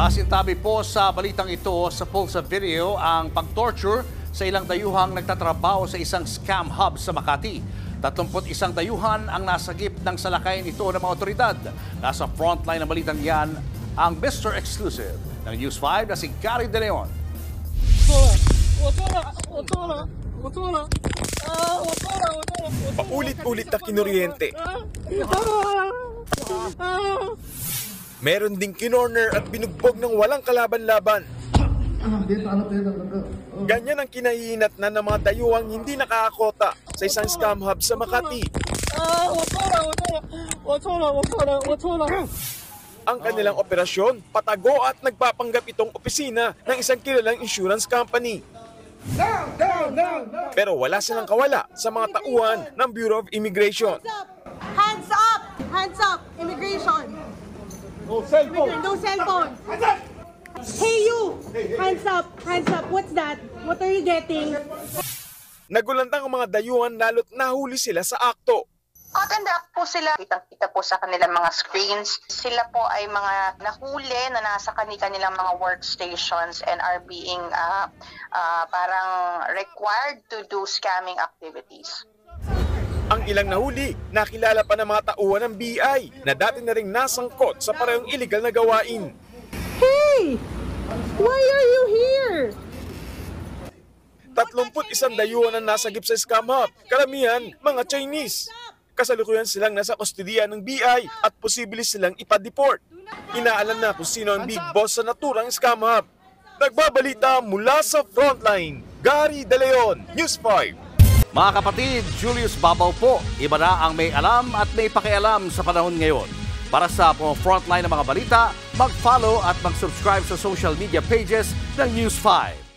Pasintabi po sa balitang ito sa Pulsa Video ang pag-torture sa ilang dayuhang nagtatrabaho sa isang scam hub sa Makati. 31 dayuhan ang nasagip ng salakayin ito ng mga otoridad. Nasa frontline ng balitang yan ang Mr. Exclusive ng News 5 na si Gary De Leon. Paulit-ulit na kinuryente. Meron ding kinorner at binugbog ng walang kalaban-laban. Ganyan ang kinahihinat na ng mga dayuhang hindi nakakakota sa isang scam hub sa Makati. Ang kanilang operasyon, patago at nagpapanggap itong opisina ng isang kilalang insurance company. Pero wala silang kawala sa mga tauhan ng Bureau of Immigration. Hands up! Hands up! Immigration! No cellphone! No cellphone! Hey you! Hands up! Hands up! What's that? What are you getting? Nagulantang ang mga dayuhan lalo't nahuli sila sa akto. Matanda po sila. Kita po sa kanilang mga screens. Sila po ay mga nahuli na nasa kanilang mga workstations and are being parang required to do scamming activities. Ang ilang nahuli, nakilala pa ng mga tauhan ng BI na dati na ring nasangkot sa parehong illegal na gawain. Hey! Why are you here? 31 dayuhan ang nasagip sa scam hub, karamihan mga Chinese. Kasalukuyan silang nasa kustodiya ng BI at posible silang ipa-deport. Inaalam na kung sino ang big boss sa naturang scam hub. Nagbabalita mula sa frontline, Gary De Leon, News 5. Mga kapatid, Julius Babaw po. Iba na ang may alam at may pakialam sa panahon ngayon. Para sa frontline ng mga balita, mag-follow at mag-subscribe sa social media pages ng News 5.